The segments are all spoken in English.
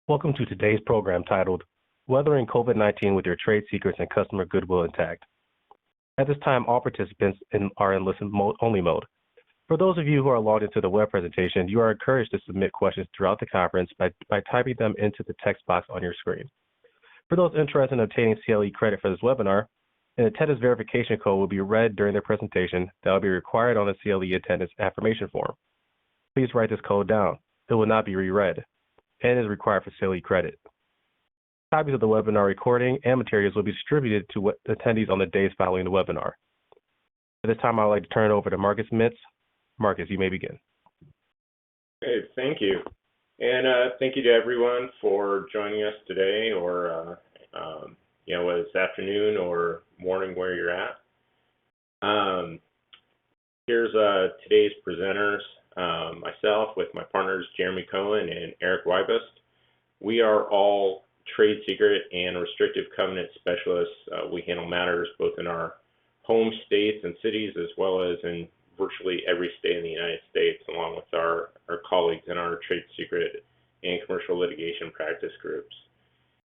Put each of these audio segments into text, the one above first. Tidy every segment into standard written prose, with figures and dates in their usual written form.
Welcome to today's program titled Weathering COVID-19 with Your Trade Secrets and Customer Goodwill Intact. At this time, all participants are in listen-only mode. For those of you who are logged into the web presentation, you are encouraged to submit questions throughout the conference by typing them into the text box on your screen. For those interested in obtaining CLE credit for this webinar, an attendance verification code will be read during the presentation that will be required on the CLE attendance affirmation form. Please write this code down. It will not be reread and is required for CLE credit. Copies of the webinar recording and materials will be distributed to attendees on the days following the webinar. At this time, I would like to turn it over to Marcus Mintz. Marcus, you may begin. Okay, thank you. And thank you to everyone for joining us today, or whether it's afternoon or morning where you're at. Here's today's presenters. Myself with my partners Jeremy Cohen and Eric Wybust. We are all trade secret and restrictive covenant specialists. We handle matters both in our home states and cities as well as in virtually every state in the United States, along with our colleagues in our trade secret and commercial litigation practice groups.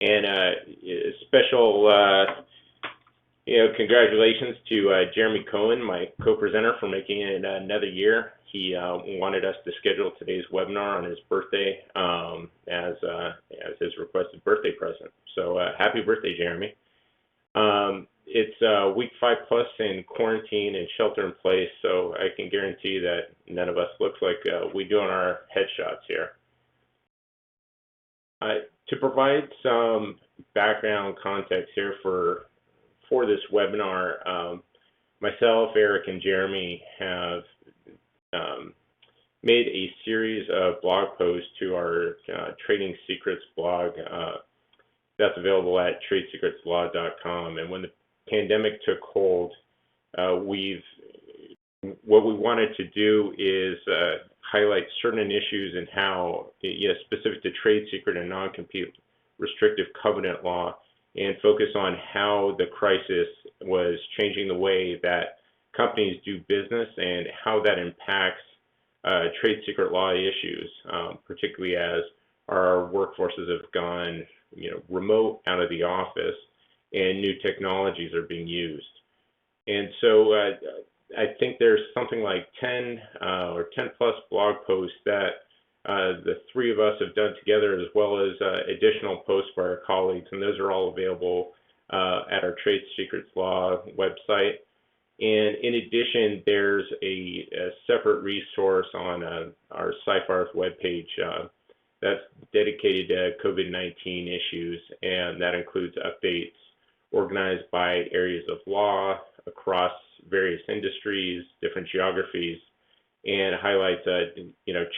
And special congratulations to Jeremy Cohen, my co-presenter, for making it another year. He wanted us to schedule today's webinar on his birthday as his requested birthday present. So happy birthday, Jeremy. It's week 5+ in quarantine and shelter in place, so I can guarantee that none of us looks like we do on our headshots here. To provide some background context here for this webinar, myself, Eric, and Jeremy have made a series of blog posts to our Trading Secrets blog that's available at tradesecretslaw.com. And when the pandemic took hold, what we wanted to do is highlight certain issues and how, specific to trade secret and non-compete restrictive covenant law, and focus on how the crisis was changing the way that companies do business and how that impacts trade secret law issues, particularly as our workforces have gone remote, out of the office, and new technologies are being used. And so I think there's something like 10 or 10+ blog posts that the three of us have done together, as well as additional posts by our colleagues, and those are all available at our Trade Secrets Law website. And in addition, there's a separate resource on our Seyfarth webpage that's dedicated to COVID-19 issues, and that includes updates organized by areas of law across various industries, different geographies, and highlights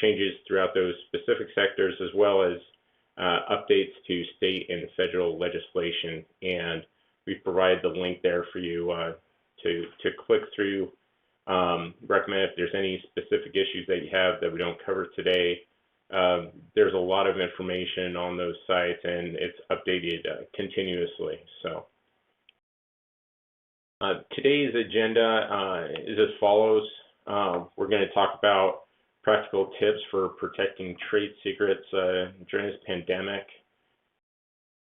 changes throughout those specific sectors, as well as updates to state and federal legislation. And we provide the link there for you to click through. Recommend if there's any specific issues that you have that we don't cover today. There's a lot of information on those sites, and it's updated continuously. So today's agenda is as follows. We're going to talk about practical tips for protecting trade secrets during this pandemic.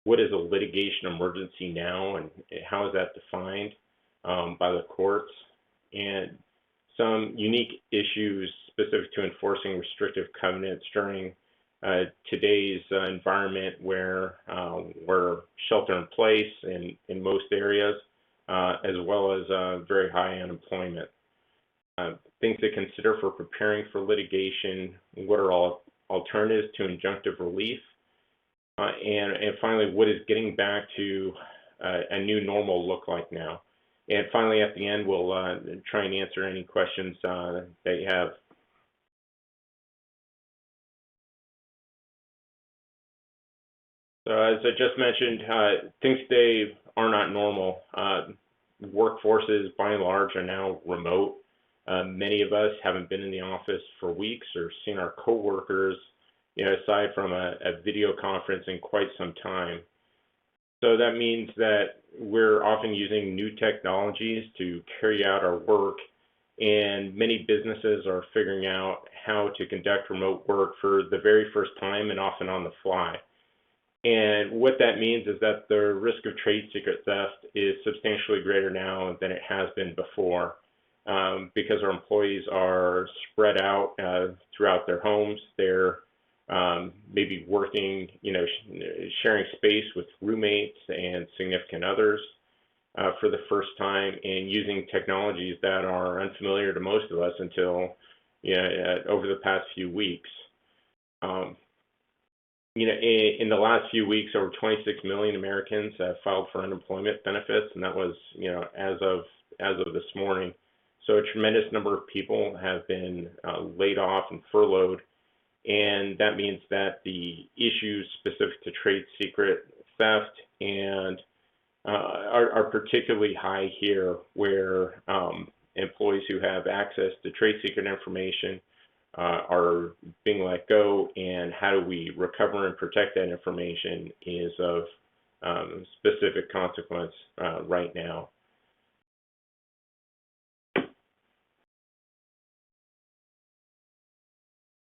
What is a litigation emergency now, and how is that defined by the courts? And some unique issues specific to enforcing restrictive covenants during today's environment where we're shelter in place in most areas, as well as very high unemployment. Things to consider for preparing for litigation: what are all alternatives to injunctive relief? And finally, what is getting back to a new normal look like now? And finally, at the end, we'll try and answer any questions that you have. So as I just mentioned, things today are not normal. Workforces, by and large, are now remote. Many of us haven't been in the office for weeks or seen our coworkers, aside from a video conference, in quite some time. So that means that we're often using new technologies to carry out our work, and many businesses are figuring out how to conduct remote work for the very first time, and often on the fly. And what that means is that the risk of trade secret theft is substantially greater now than it has been before, because our employees are spread out throughout their homes. They're maybe working, sharing space with roommates and significant others for the first time, and using technologies that are unfamiliar to most of us until over the past few weeks. In the last few weeks, over 26 million Americans have filed for unemployment benefits, and that was, as of this morning. So a tremendous number of people have been laid off and furloughed, and that means that the issues specific to trade secret theft and are particularly high here, where employees who have access to trade secret information are being let go, and how do we recover and protect that information is of specific consequence right now.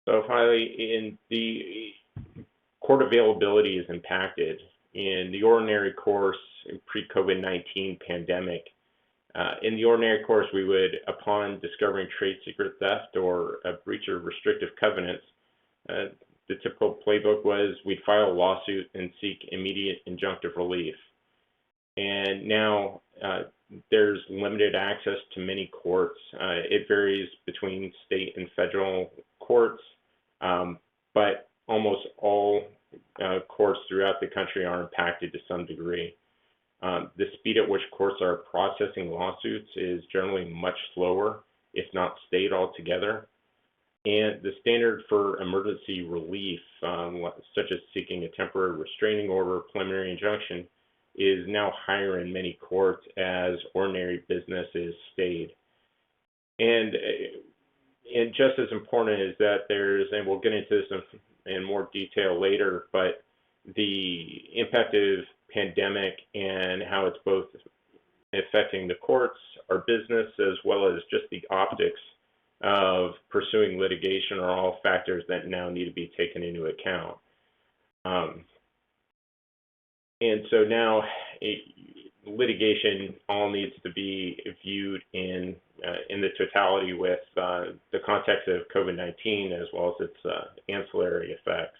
So finally, in the court availability is impacted. In the ordinary course, pre-COVID-19 pandemic, in the ordinary course, we would, upon discovering trade secret theft or a breach of restrictive covenants, the typical playbook was we'd file a lawsuit and seek immediate injunctive relief. And now there's limited access to many courts. It varies between state and federal courts, but almost all courts throughout the country are impacted to some degree. The speed at which courts are processing lawsuits is generally much slower, if not stayed altogether. And the standard for emergency relief, such as seeking a temporary restraining order, preliminary injunction, is now higher in many courts as ordinary business is stayed. And just as important is that and we'll get into this in more detail later, but the impact of pandemic and how it's both affecting the courts, our business, as well as just the optics of pursuing litigation are all factors that now need to be taken into account. And so now litigation all needs to be viewed in the totality with the context of COVID-19 as well as its ancillary effects.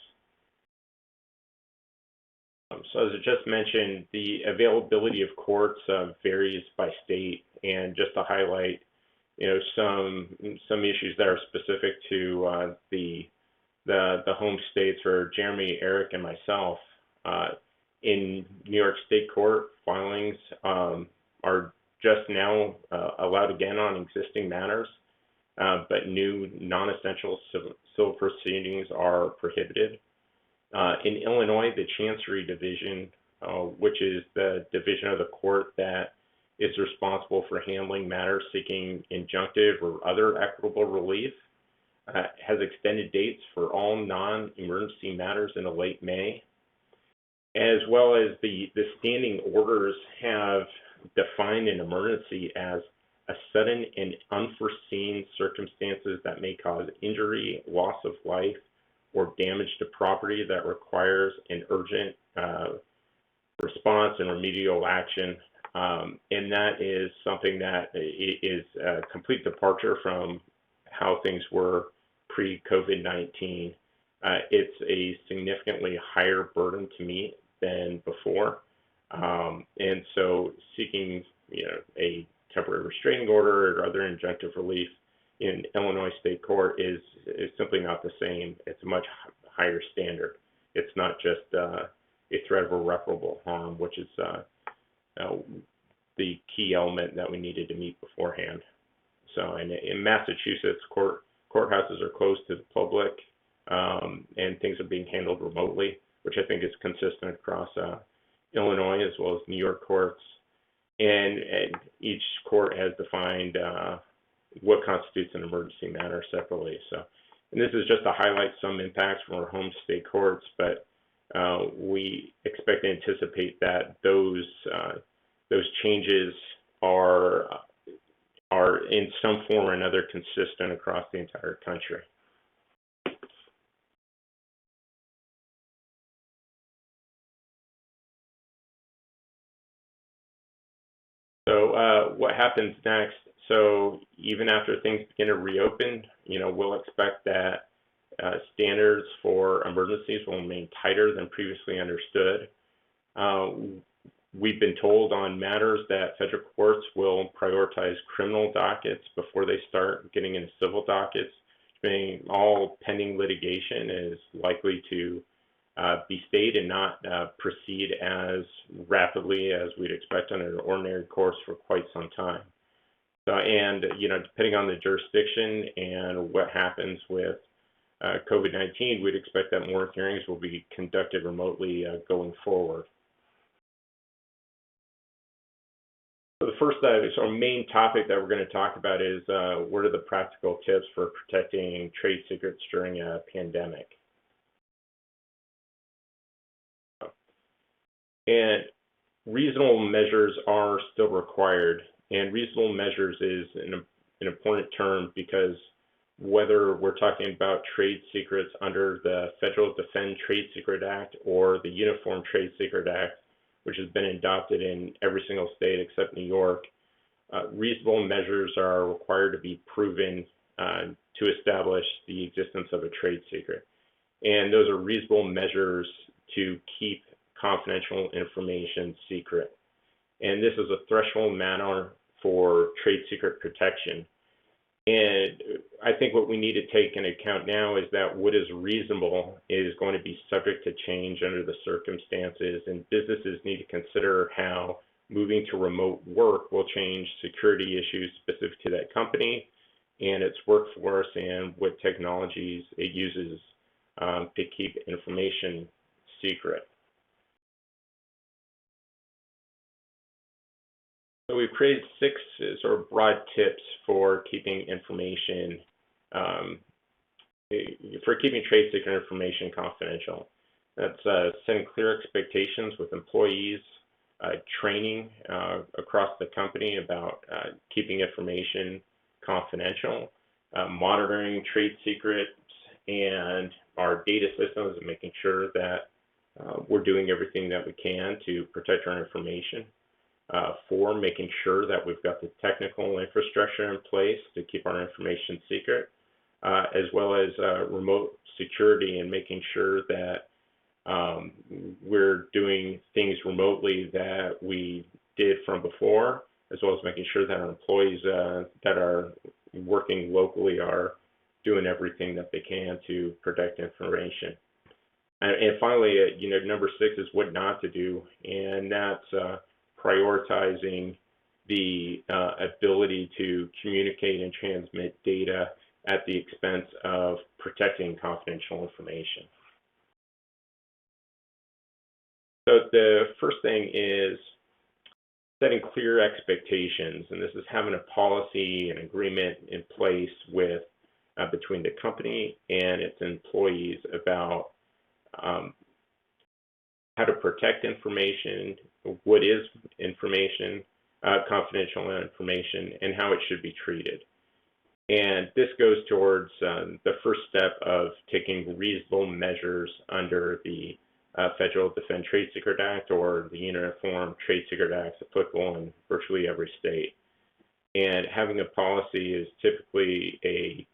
So as I just mentioned, the availability of courts varies by state, and just to highlight, some issues that are specific to the home states for Jeremy, Eric, and myself. In New York State Court, filings are just now allowed again on existing matters, but new non-essential civil proceedings are prohibited. In Illinois, the Chancery Division, which is the division of the court that is responsible for handling matters seeking injunctive or other equitable relief, has extended dates for all non-emergency matters into late May, as well as the standing orders have defined an emergency as a sudden and unforeseen circumstances that may cause injury, loss of life, or damage to property that requires an urgent response and remedial action. And that is something that is a complete departure from how things were pre-COVID-19. It's a significantly higher burden to meet than before. And so seeking a temporary restraining order or other injunctive relief in Illinois State Court is simply not the same. It's a much higher standard. It's not just a threat of irreparable harm, which is the key element that we needed to meet beforehand. So in Massachusetts, courthouses are closed to the public, and things are being handled remotely, which I think is consistent across Illinois as well as New York courts. And each court has defined what constitutes an emergency matter separately. So, and this is just to highlight some impacts from our home state courts, but we expect to anticipate that those changes are in some form or another consistent across the entire country. So what happens next? So even after things begin to reopen, we'll expect that standards for emergencies will remain tighter than previously understood. We've been told on matters that federal courts will prioritize criminal dockets before they start getting into civil dockets, meaning all pending litigation is likely to be stayed and not proceed as rapidly as we'd expect under an ordinary course for quite some time. So, and depending on the jurisdiction and what happens with COVID-19, we'd expect that more hearings will be conducted remotely going forward. So the first our main topic that we're going to talk about is what are the practical tips for protecting trade secrets during a pandemic. And reasonable measures are still required. And reasonable measures is an important term because whether we're talking about trade secrets under the Federal Defend Trade Secret Act or the Uniform Trade Secret Act, which has been adopted in every single state except New York, reasonable measures are required to be proven to establish the existence of a trade secret. And those are reasonable measures to keep confidential information secret. And this is a threshold matter for trade secret protection. And I think what we need to take into account now is that what is reasonable is going to be subject to change under the circumstances, and businesses need to consider how moving to remote work will change security issues specific to that company and its workforce and what technologies it uses to keep information secret. So we've created 6 sort of broad tips for keeping information, for keeping trade secret information confidential. That's setting clear expectations with employees, training across the company about keeping information confidential, monitoring trade secrets and our data systems and making sure that we're doing everything that we can to protect our information. 4, making sure that we've got the technical infrastructure in place to keep our information secret, as well as remote security and making sure that we're doing things remotely that we did from before, as well as making sure that our employees that are working locally are doing everything that they can to protect information. And finally, number 6 is what not to do, and that's prioritizing the ability to communicate and transmit data at the expense of protecting confidential information. So the first thing is setting clear expectations, and this is having a policy and agreement in place with between the company and its employees about how to protect information, what is information, confidential information, and how it should be treated. And this goes towards the first step of taking reasonable measures under the Federal Defend Trade Secret Act or the Uniform Trade Secret Act applicable in virtually every state. And having a policy is typically a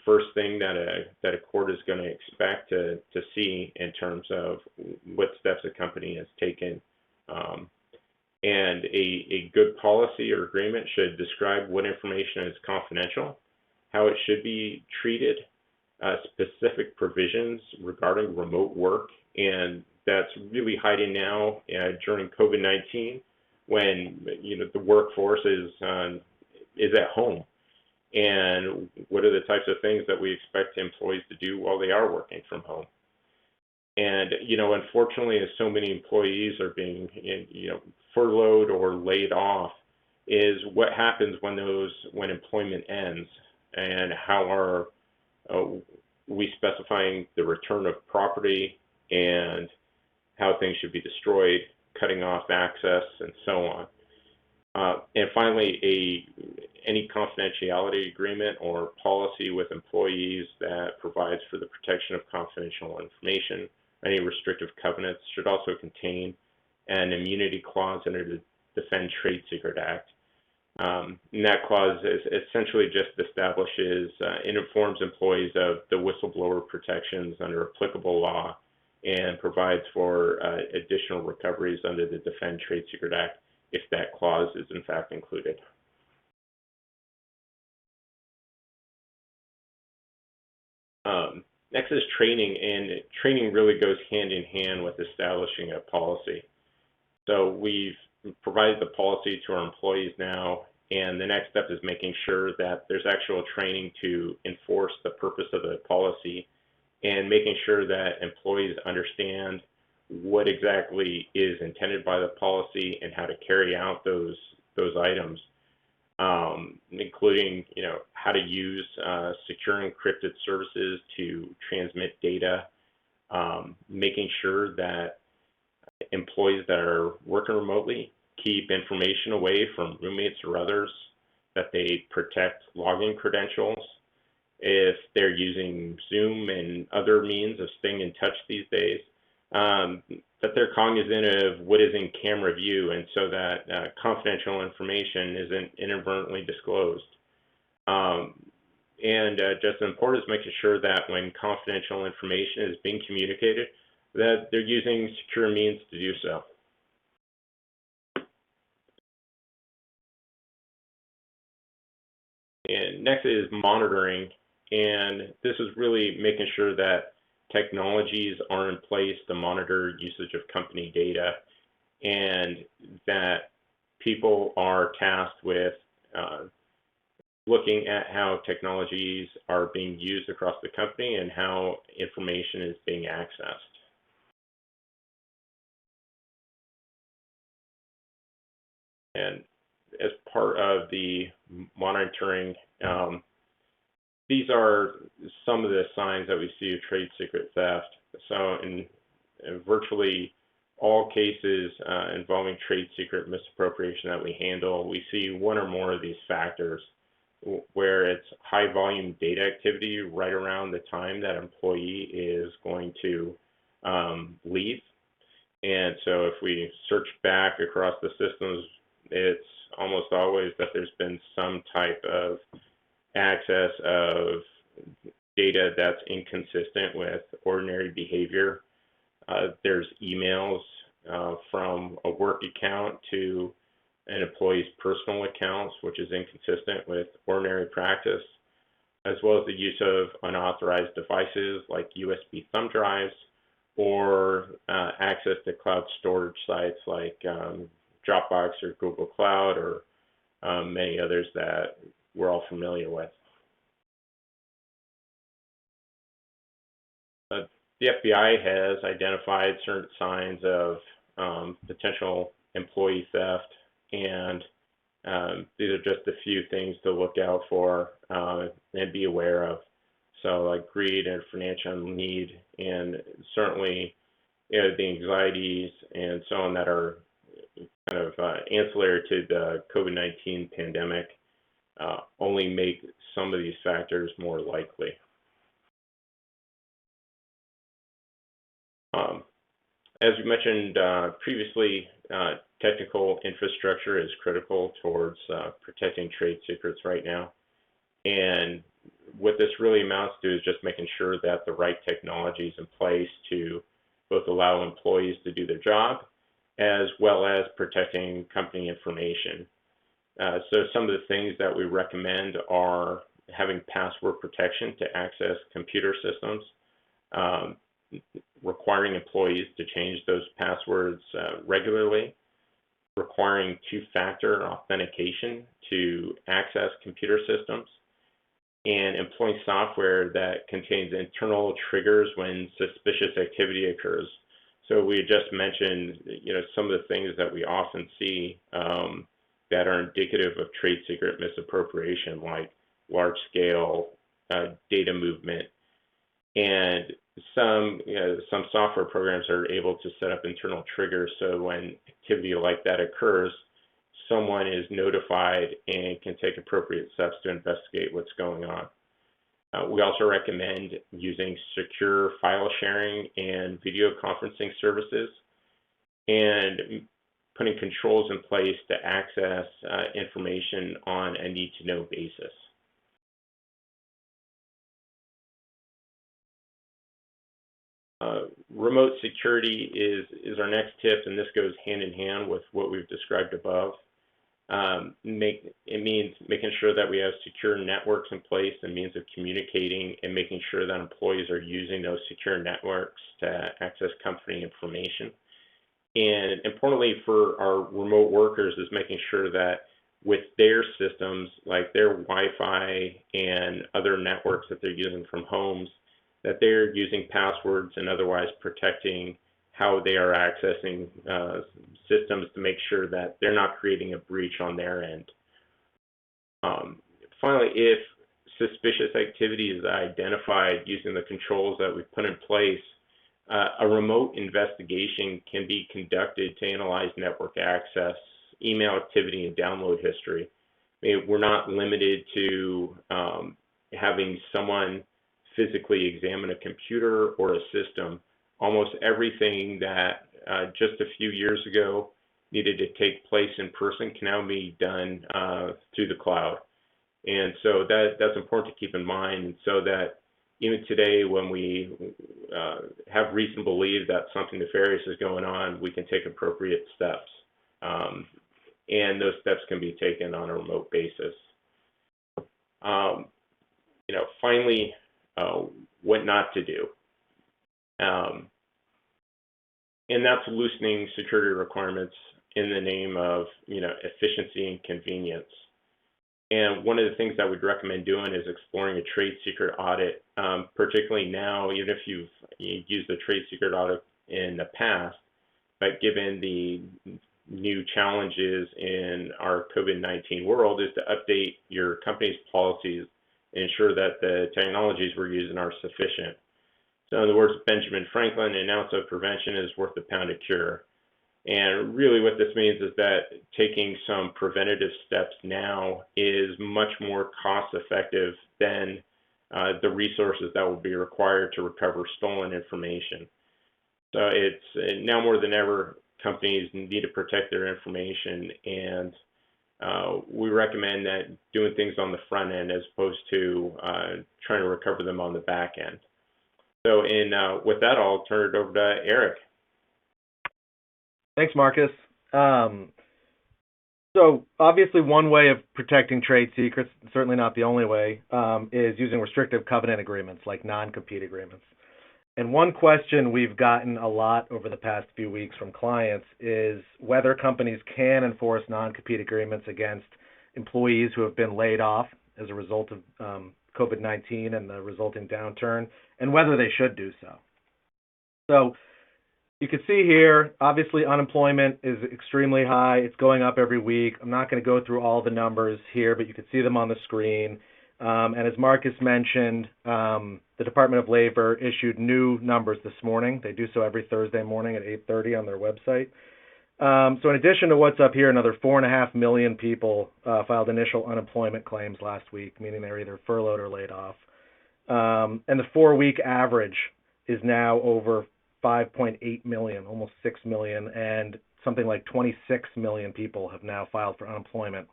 first thing that a court is going to expect to see in terms of what steps a company has taken. And a good policy or agreement should describe what information is confidential, how it should be treated, specific provisions regarding remote work, and that's really hiding now during COVID-19 when the workforce is at home. And what are the types of things that we expect employees to do while they are working from home? And unfortunately, as so many employees are being furloughed or laid off, is what happens when employment ends, and how are we specifying the return of property and how things should be destroyed, cutting off access, and so on. And finally, any confidentiality agreement or policy with employees that provides for the protection of confidential information. Any restrictive covenants should also contain an immunity clause under the Defend Trade Secret Act. And that clause essentially just establishes and informs employees of the whistleblower protections under applicable law and provides for additional recoveries under the Defend Trade Secret Act if that clause is in fact included. Next is training, and training really goes hand in hand with establishing a policy. So we've provided the policy to our employees now, and the next step is making sure that there's actual training to enforce the purpose of the policy and making sure that employees understand what exactly is intended by the policy and how to carry out those items, including how to use secure encrypted services to transmit data, making sure that employees that are working remotely keep information away from roommates or others, that they protect login credentials if they're using Zoom and other means of staying in touch these days, that they're cognizant of what is in camera view, and so that confidential information isn't inadvertently disclosed. And just as important is making sure that when confidential information is being communicated, that they're using secure means to do so. And next is monitoring, and this is really making sure that technologies are in place to monitor usage of company data, and that people are tasked with looking at how technologies are being used across the company and how information is being accessed. And as part of the monitoring, these are some of the signs that we see of trade secret theft. So in virtually all cases involving trade secret misappropriation that we handle, we see one or more of these factors, where it's high volume data activity right around the time that employee is going to leave. And so if we search back across the systems, it's almost always that there's been some type of access of data that's inconsistent with ordinary behavior. There's emails from a work account to an employee's personal accounts, which is inconsistent with ordinary practice, as well as the use of unauthorized devices like USB thumb drives or access to cloud storage sites like Dropbox or Google Cloud or many others that we're all familiar with. The FBI has identified certain signs of potential employee theft, and these are just a few things to look out for and be aware of. So like greed and financial need, and certainly the anxieties and so on that are kind of ancillary to the COVID-19 pandemic only make some of these factors more likely. As we mentioned previously, technical infrastructure is critical towards protecting trade secrets right now. And what this really amounts to is just making sure that the right technology is in place to both allow employees to do their job as well as protecting company information. So some of the things that we recommend are having password protection to access computer systems, requiring employees to change those passwords regularly, requiring two-factor authentication to access computer systems, and employing software that contains internal triggers when suspicious activity occurs. So we just mentioned, some of the things that we often see that are indicative of trade secret misappropriation, like large-scale data movement. And some software programs are able to set up internal triggers, so when activity like that occurs, someone is notified and can take appropriate steps to investigate what's going on. We also recommend using secure file sharing and video conferencing services. And putting controls in place to access information on a need-to-know basis. Remote security is our next tip, and this goes hand in hand with what we've described above. It means making sure that we have secure networks in place and means of communicating, and making sure that employees are using those secure networks to access company information. And importantly for our remote workers is making sure that with their systems, like their Wi-Fi and other networks that they're using from homes, that they're using passwords and otherwise protecting how they are accessing systems to make sure that they're not creating a breach on their end. Finally, if suspicious activity is identified using the controls that we've put in place, a remote investigation can be conducted to analyze network access, email activity, and download history. We're not limited to having someone physically examine a computer or a system. Almost everything that just a few years ago needed to take place in person can now be done through the cloud. And so that's important to keep in mind, so that even today when we have reason to believe that something nefarious is going on, we can take appropriate steps. And those steps can be taken on a remote basis. Finally, what not to do. And that's loosening security requirements in the name of, efficiency and convenience. And one of the things that we'd recommend doing is exploring a trade secret audit, particularly now, even if you've used the trade secret audit in the past, but given the new challenges in our COVID-19 world, is to update your company's policies and ensure that the technologies we're using are sufficient. So in the words of Benjamin Franklin, an ounce of prevention is worth a pound of cure. And really what this means is that taking some preventative steps now is much more cost effective than the resources that will be required to recover stolen information. So it's now more than ever, companies need to protect their information, and we recommend that doing things on the front end as opposed to trying to recover them on the back end. So with that, I'll turn it over to Eric. Thanks, Marcus. So obviously one way of protecting trade secrets, certainly not the only way, is using restrictive covenant agreements like non-compete agreements. And one question we've gotten a lot over the past few weeks from clients is whether companies can enforce non-compete agreements against employees who have been laid off as a result of COVID-19 and the resulting downturn, and whether they should do so. So you can see here, obviously unemployment is extremely high. It's going up every week. I'm not going to go through all the numbers here, but you can see them on the screen. And as Marcus mentioned, the Department of Labor issued new numbers this morning. They do so every Thursday morning at 8:30 on their website. So in addition to what's up here, another 4.5 million people filed initial unemployment claims last week, meaning they were either furloughed or laid off. And the 4-week average is now over 5.8 million, almost 6 million, and something like 26 million people have now filed for unemployment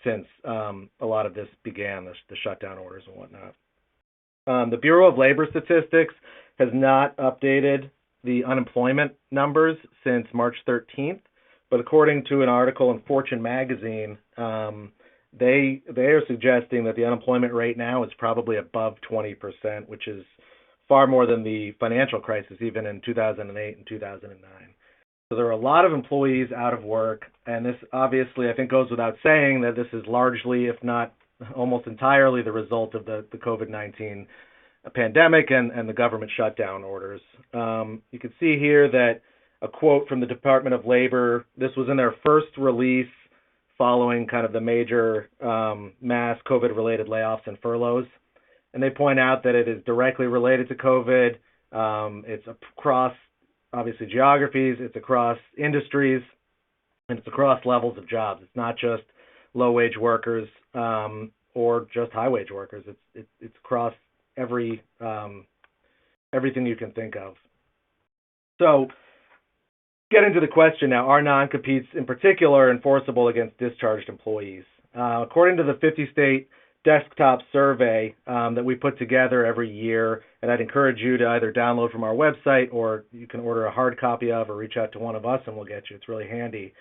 since a lot of this began, the shutdown orders and whatnot. The Bureau of Labor Statistics has not updated the unemployment numbers since March 13th, but according to an article in Fortune magazine, they are suggesting that the unemployment rate now is probably above 20%, which is far more than the financial crisis, even in 2008 and 2009. So there are a lot of employees out of work, and this obviously, I think, goes without saying that this is largely, if not almost entirely, the result of the COVID-19 pandemic and the government shutdown orders. You can see here that a quote from the Department of Labor, this was in their first release following kind of the major mass COVID-related layoffs and furloughs. And they point out that it is directly related to COVID. It's across, obviously, geographies. It's across industries. And it's across levels of jobs. It's not just low-wage workers or just high-wage workers. It's across everything you can think of. So Get into the question now. Are non-competes in particular enforceable against discharged employees? According to the 50-state desktop survey that we put together every year, and I'd encourage you to either download from our website or you can order a hard copy of or reach out to one of us and we'll get you. It's really handy.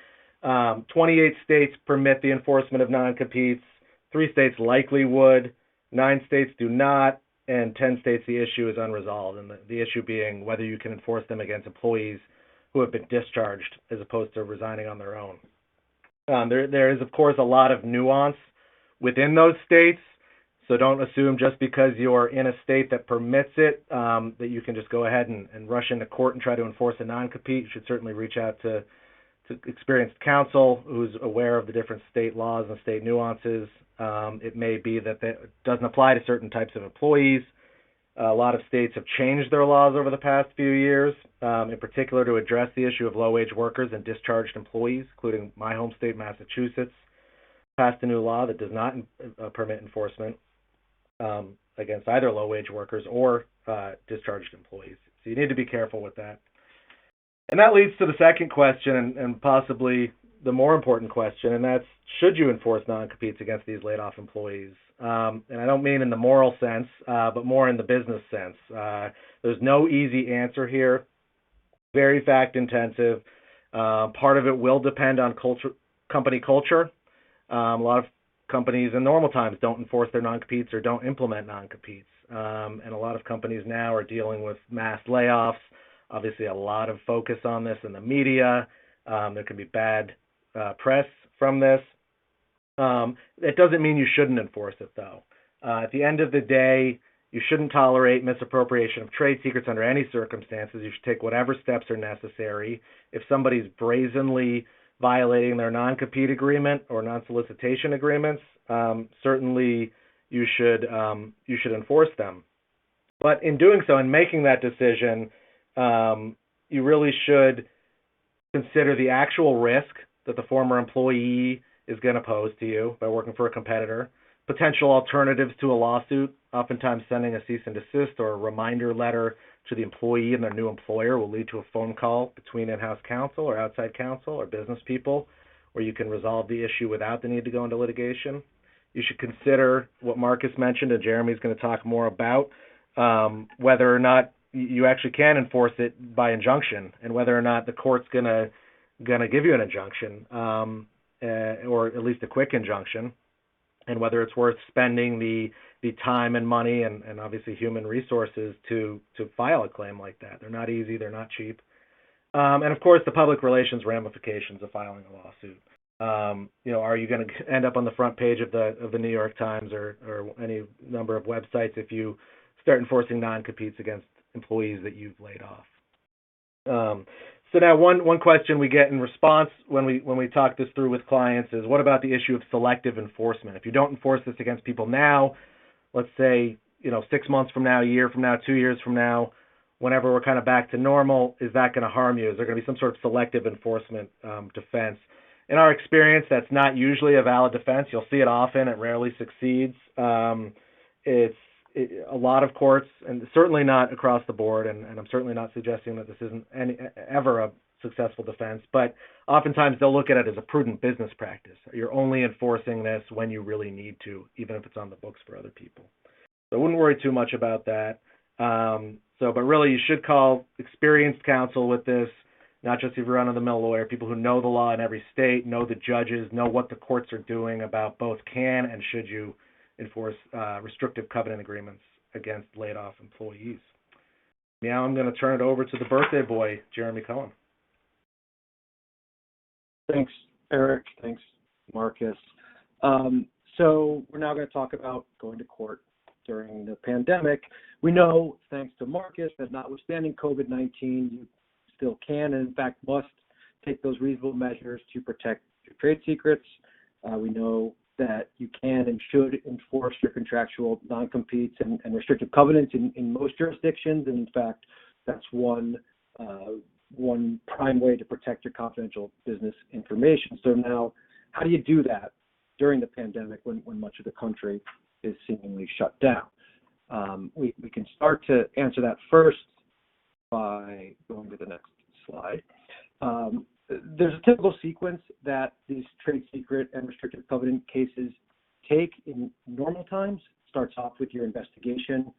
28 states permit the enforcement of non-competes. 3 states likely would. 9 states do not. And 10 states the issue is unresolved. And the issue being whether you can enforce them against employees who have been discharged as opposed to resigning on their own. There is, of course, a lot of nuance within those states, so don't assume just because you're in a state that permits it that you can just go ahead and rush into court and try to enforce a non-compete. You should certainly reach out to experienced counsel who's aware of the different state laws and state nuances. It may be that doesn't apply to certain types of employees. A lot of states have changed their laws over the past few years, in particular to address the issue of low-wage workers and discharged employees, including my home state, Massachusetts, passed a new law that does not permit enforcement against either low-wage workers or discharged employees. So you need to be careful with that. And that leads to the second question and possibly the more important question, and that's, should you enforce non-competes against these laid-off employees? And I don't mean in the moral sense, but more in the business sense. There's no easy answer here. Very fact-intensive. Part of it will depend on company culture. A lot of companies in normal times don't enforce their non-competes or don't implement non-competes. And a lot of companies now are dealing with mass layoffs. Obviously, a lot of focus on this in the media. There can be bad press from this. It doesn't mean you shouldn't enforce it, though. At the end of the day, you shouldn't tolerate misappropriation of trade secrets under any circumstances. You should take whatever steps are necessary. If somebody's brazenly violating their non-compete agreement or non-solicitation agreements, certainly you should enforce them. But in doing so, in making that decision, you really should consider the actual risk that the former employee is going to pose to you by working for a competitor, potential alternatives to a lawsuit. Oftentimes sending a cease and desist or a reminder letter to the employee and their new employer will lead to a phone call between in-house counsel or outside counsel or business people where you can resolve the issue without the need to go into litigation. You should consider what Marcus mentioned, and Jeremy's going to talk more about, whether or not you actually can enforce it by injunction and whether or not the court's going to give you an injunction or at least a quick injunction, and whether it's worth spending the time and money and obviously human resources to file a claim like that. They're not easy, they're not cheap. And of course, the public relations ramifications of filing a lawsuit. Are you going to end up on the front page of the New York Times or any number of websites if you start enforcing non-competes against employees that you've laid off? So now one question we get in response when we talk this through with clients is, what about the issue of selective enforcement? If you don't enforce this against people now, let's say 6 months from now, a year from now, 2 years from now, whenever we're kind of back to normal, is that going to harm you? Is there going to be some sort of selective enforcement defense? In our experience, that's not usually a valid defense. You'll see it often. It rarely succeeds. A lot of courts, and certainly not across the board, and I'm certainly not suggesting that this isn't ever a successful defense, but oftentimes they'll look at it as a prudent business practice. You're only enforcing this when you really need to, even if it's on the books for other people. So I wouldn't worry too much about that. But really, you should call experienced counsel with this, not just if you're run-of-the-mill lawyer, people who know the law in every state, know the judges, know what the courts are doing about both can and should you enforce restrictive covenant agreements against laid-off employees. Now I'm going to turn it over to the birthday boy, Jeremy Cohen. Thanks, Eric. Thanks, Marcus. So we're now going to talk about going to court during the pandemic. We know, thanks to Marcus, that notwithstanding COVID-19, you still can and, in fact, must take those reasonable measures to protect your trade secrets. We know that you can and should enforce your contractual non-competes and restrictive covenants in most jurisdictions. And in fact, that's one prime way to protect your confidential business information. So now, how do you do that during the pandemic when much of the country is seemingly shut down? We can start to answer that first by going to the next slide. there's a typical sequence that these trade secret and restrictive covenant cases take in normal times. Starts off with your investigation.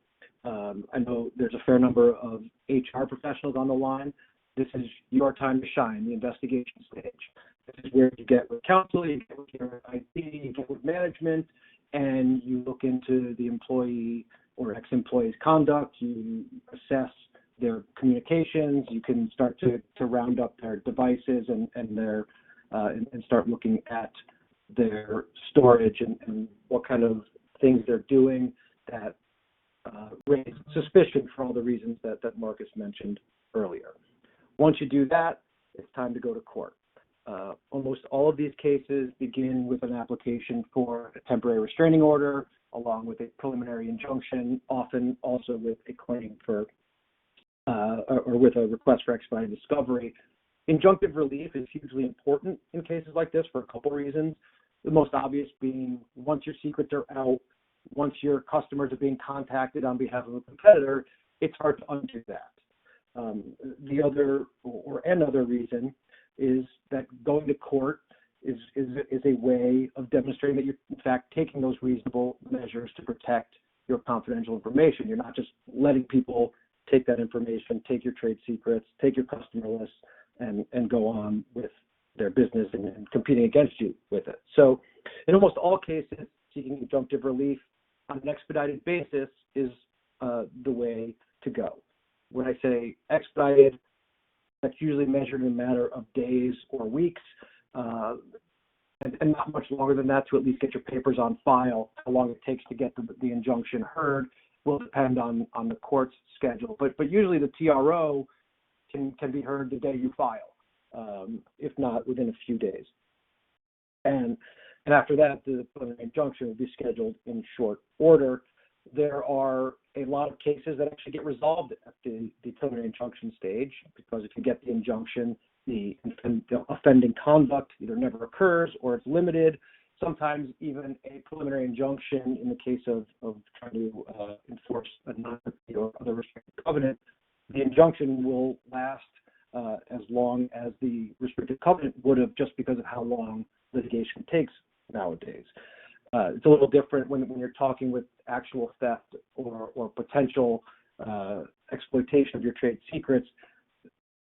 I know there's a fair number of HR professionals on the line. This is your time to shine, the investigation stage. This is where you get with counsel, you get with your IT, you get with management, and you look into the employee or ex-employee's conduct. You assess their communications. You can start to round up their devices and start looking at their storage and what kind of things they're doing that raise suspicion for all the reasons that Marcus mentioned earlier. Once you do that, it's time to go to court. Almost all of these cases begin with an application for a temporary restraining order, along with a preliminary injunction, often also with a claim for or with a request for expedited discovery. Injunctive relief is hugely important in cases like this for a couple reasons. The most obvious being once your secrets are out, once your customers are being contacted on behalf of a competitor, it's hard to undo that. The other reason is that going to court is a way of demonstrating that you're in fact taking those reasonable measures to protect your confidential information. You're not just letting people take that information, take your trade secrets, take your customer lists, and go on with their business and competing against you with it. So in almost all cases, seeking injunctive relief on an expedited basis is the way to go. When I say expedited, that's usually measured in a matter of days or weeks, and not much longer than that to at least get your papers on file. How long it takes to get the injunction heard will depend on the court's schedule. But usually the TRO can be heard the day you file, if not within a few days. And after that, the preliminary injunction will be scheduled in short order. There are a lot of cases that actually get resolved at the preliminary injunction stage, because if you get the injunction, the offending conduct either never occurs or it's limited. Sometimes even a preliminary injunction in the case of trying to enforce a non-compete or other restrictive covenant, the injunction will last as long as the restrictive covenant would have, just because of how long litigation takes nowadays. It's a little different when you're talking with actual theft or potential exploitation of your trade secrets.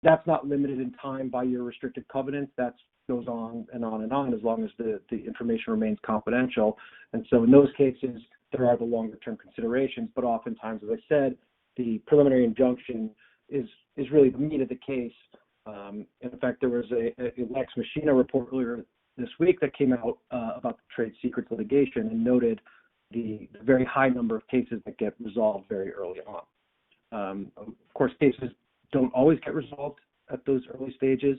That's not limited in time by your restrictive covenants. That goes on and on and on as long as the information remains confidential. And so in those cases, there are the longer term considerations, but oftentimes, as I said, the preliminary injunction is really the meat of the case. In fact, there was a Lex Machina report earlier this week that came out about the trade secrets litigation and noted the very high number of cases that get resolved very early on. Of course, cases don't always get resolved at those early stages.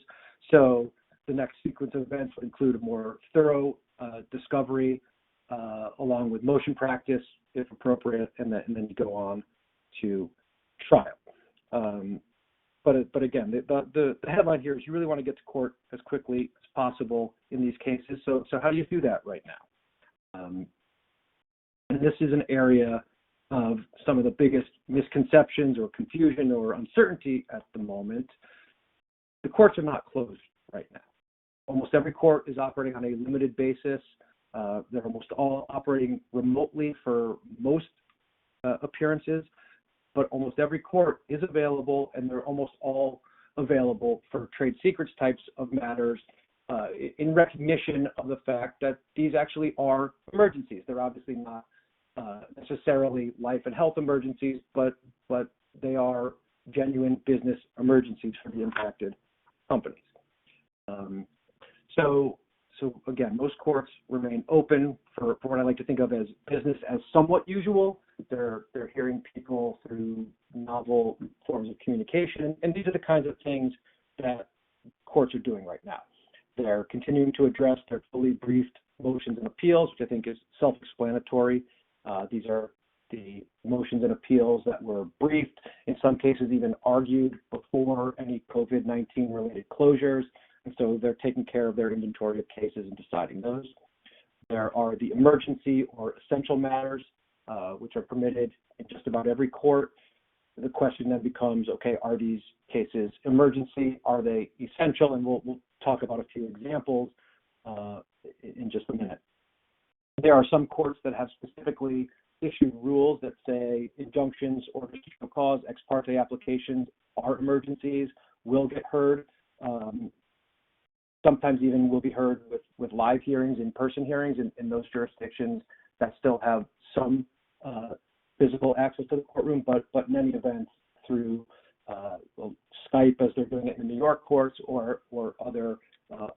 So the next sequence of events would include a more thorough discovery along with motion practice, if appropriate, and then you go on to trial. But again, the headline here is you really want to get to court as quickly as possible in these cases. So how do you do that right now? And this is an area of some of the biggest misconceptions or confusion or uncertainty at the moment. The courts are not closed right now. Almost every court is operating on a limited basis. They're almost all operating remotely for most appearances, but almost every court is available, and they're almost all available for trade secrets types of matters in recognition of the fact that these actually are emergencies. They're obviously not necessarily life and health emergencies, but they are genuine business emergencies for the impacted companies. So again, most courts remain open for what I like to think of as business as somewhat usual. They're hearing people through novel forms of communication, and these are the kinds of things that courts are doing right now. They're continuing to address their fully briefed motions and appeals, which I think is self-explanatory. These are the motions and appeals that were briefed, in some cases even argued before any COVID-19 related closures. And so they're taking care of their inventory of cases and deciding those. There are the emergency or essential matters, which are permitted in just about every court. The question then becomes, okay, are these cases emergency? Are they essential? And we'll talk about a few examples in just a minute. There are some courts that have specifically issued rules that say injunctions or constitutional cause, ex parte applications are emergencies, will get heard. Sometimes even will be heard with live hearings, in-person hearings in those jurisdictions that still have some physical access to the courtroom, but in any event through Skype as they're doing it in the New York courts or other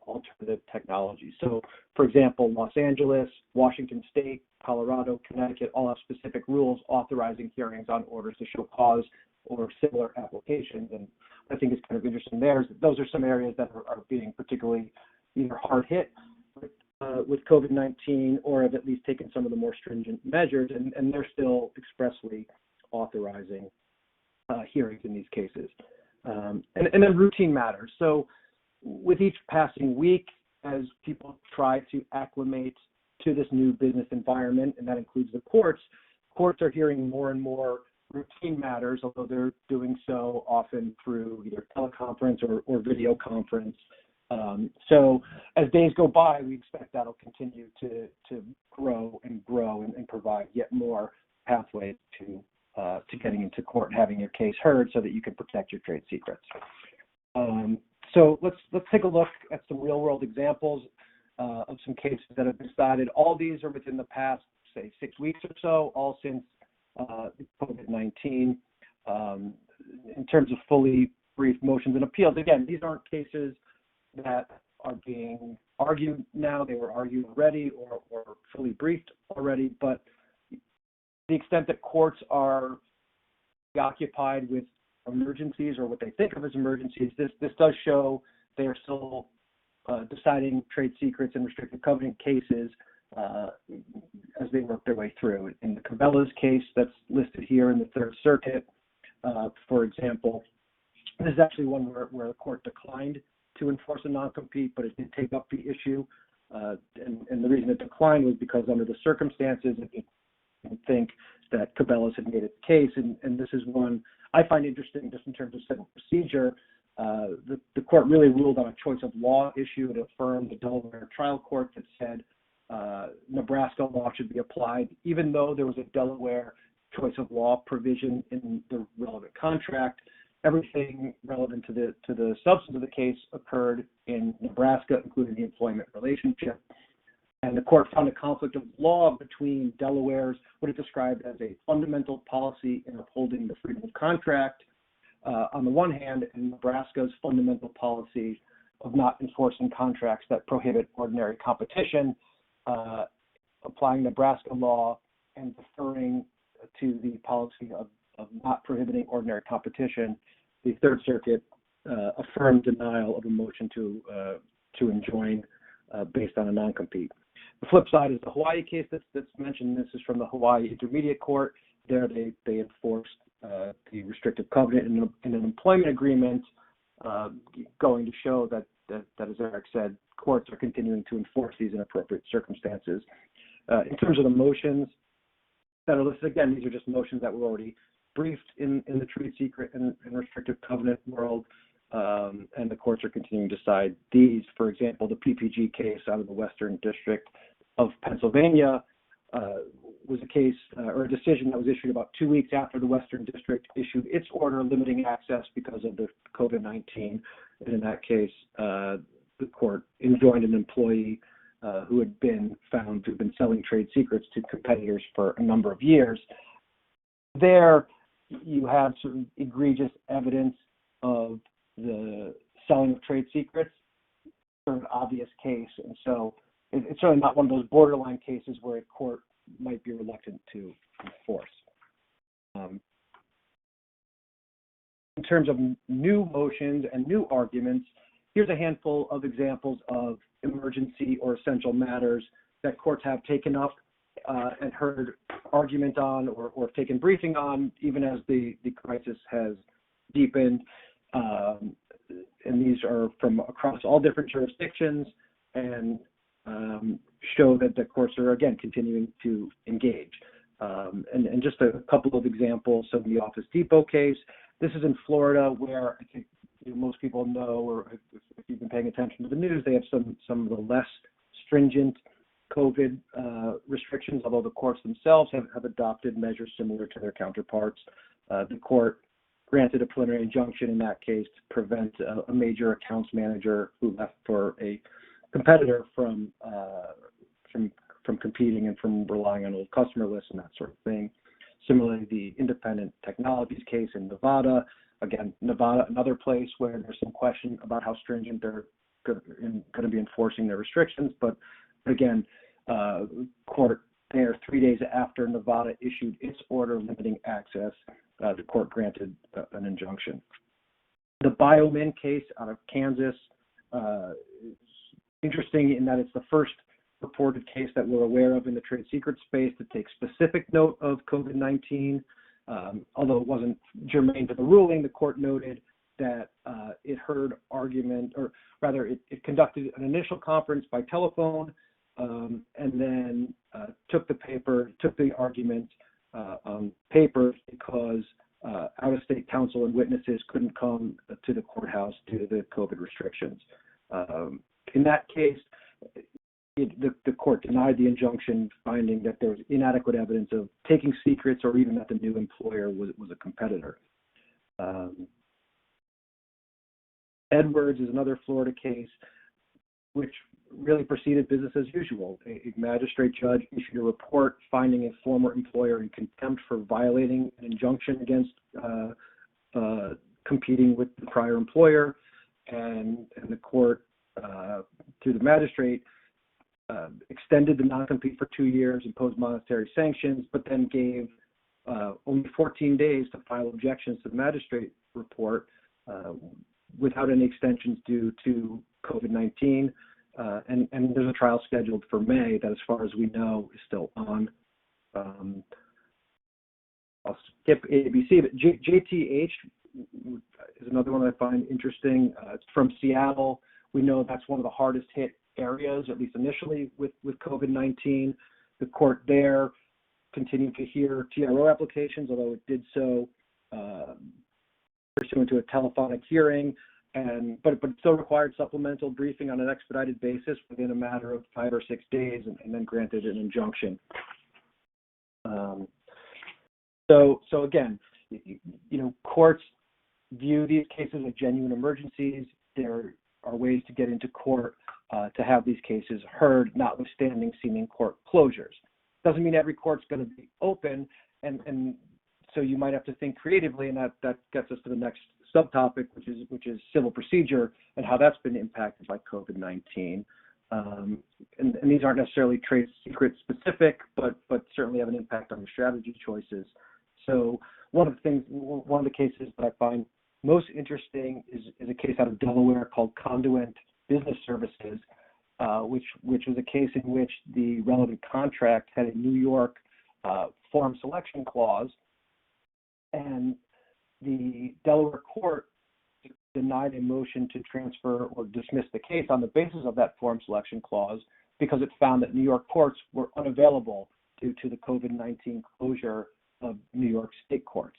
alternative technology. So, for example, Los Angeles, Washington State, Colorado, Connecticut all have specific rules authorizing hearings on orders to show cause or similar applications. And I think it's kind of interesting there is that those are some areas that are being particularly either hard hit with COVID-19 or have at least taken some of the more stringent measures, and they're still expressly authorizing hearings in these cases. And then routine matters. So with each passing week, as people try to acclimate to this new business environment, and that includes the courts are hearing more and more routine matters, although they're doing so often through either teleconference or video conference. So as days go by, we expect that'll continue to grow and provide yet more pathways to getting into court and having your case heard so that you can protect your trade secrets. So let's take a look at some real world examples of some cases that have been decided. All these are within the past, say, 6 weeks or so, all since COVID-19. In terms of fully briefed motions and appeals, again, these aren't cases that are being argued now. They were argued already or fully briefed already, but the extent that courts are preoccupied with emergencies or what they think of as emergencies, this does show they are still deciding trade secrets and restrictive covenant cases as they work their way through. In the Cabela's case that's listed here in the Third Circuit, for example, this is actually one where the court declined to enforce a non-compete, but it did take up the issue. And the reason it declined was because under the circumstances, it didn't think that Cabela's had made its case. And this is one I find interesting just in terms of civil procedure. The court really ruled on a choice of law issue. It affirmed the Delaware trial court that said Nebraska law should be applied, even though there was a Delaware choice of law provision in the relevant contract. Everything relevant to the substance of the case occurred in Nebraska, including the employment relationship. And the court found a conflict of law between Delaware's, what it described as a fundamental policy in upholding the freedom of contract on the one hand, and Nebraska's fundamental policy of not enforcing contracts that prohibit ordinary competition, applying Nebraska law and deferring to the policy of not prohibiting ordinary competition. The Third Circuit affirmed denial of a motion to enjoin based on a non-compete. The flip side is the Hawaii case that's mentioned. This is from the Hawaii Intermediate Court. There they enforced the restrictive covenant in an employment agreement, going to show that, as Eric said, courts are continuing to enforce these in appropriate circumstances. In terms of the motions that are listed, again, these are just motions that were already briefed in the trade secret and restrictive covenant world, and the courts are continuing to decide these. For example, the PPG case out of the Western District of Pennsylvania was a case or a decision that was issued about 2 weeks after the Western District issued its order limiting access because of the COVID-19. And in that case, the court enjoined an employee who had been found to have been selling trade secrets to competitors for a number of years. There, you have some egregious evidence of the selling of trade secrets, sort of an obvious case, and so it's certainly not one of those borderline cases where a court might be reluctant to enforce. In terms of new motions and new arguments, here's a handful of examples of emergency or essential matters that courts have taken up and heard argument on or taken briefing on, even as the crisis has deepened. And these are from across all different jurisdictions and show that the courts are, again, continuing to engage. And just a couple of examples. So the Office Depot case, this is in Florida, where I think most people know, or you've been paying attention to the news, they have some of the less stringent COVID restrictions, although the courts themselves have adopted measures similar to their counterparts. The court granted a preliminary injunction in that case to prevent a major accounts manager who left for a competitor from competing and from relying on old customer lists and that sort of thing. Similarly, the independent technologies case in Nevada, again, Nevada, another place where there's some question about how stringent they're going to be enforcing their restrictions. But again, court there 3 days after Nevada issued its order limiting access, the court granted an injunction. The Biomin case out of Kansas is interesting in that it's the first reported case that we're aware of in the trade secret space to take specific note of COVID-19. Although it wasn't germane to the ruling, the court noted that it heard argument, or rather it conducted an initial conference by telephone and then took the argument on paper because out-of-state counsel and witnesses couldn't come to the courthouse due to the COVID restrictions. In that case, the court denied the injunction, finding that there was inadequate evidence of taking secrets or even that the new employer was a competitor. Edwards is another Florida case which really proceeded business as usual. A magistrate judge issued a report finding a former employer in contempt for violating an injunction against competing with the prior employer, and the court, through the magistrate, extended the non-compete for 2 years, imposed monetary sanctions, but then gave only 14 days to file objections to the magistrate report without any extensions due to COVID-19. And there's a trial scheduled for May that, as far as we know, is still on. I'll skip ABC, but JTH is another one that I find interesting. It's from Seattle. We know that's one of the hardest hit areas, at least initially, with COVID-19. The court there continued to hear TRO applications, although it did so pursuant to a telephonic hearing, but it still required supplemental briefing on an expedited basis within a matter of 5 or 6 days, and then granted an injunction. So again, courts view these cases as genuine emergencies. There are ways to get into court to have these cases heard, notwithstanding seeming court closures. Doesn't mean every court's going to be open, and so you might have to think creatively, and that gets us to the next subtopic, which is civil procedure and how that's been impacted by COVID-19. And these aren't necessarily trade secret specific, but certainly have an impact on your strategy choices. So one of the cases that I find most interesting is a case out of Delaware called Conduent Business Services, which was a case in which the relevant contract had a New York forum selection clause, and the Delaware court denied a motion to transfer or dismiss the case on the basis of that forum selection clause because it found that New York courts were unavailable due to the COVID-19 closure of New York state courts.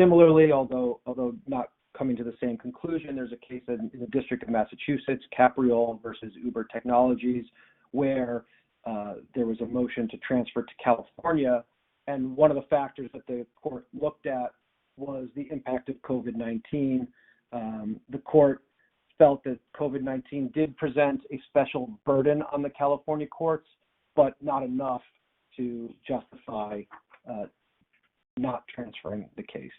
Similarly, although not coming to the same conclusion, there's a case in the District of Massachusetts, Capriol versus Uber Technologies, where there was a motion to transfer to California, and one of the factors that the court looked at was the impact of COVID-19. The court felt that COVID-19 did present a special burden on the California courts, but not enough to justify not transferring the case.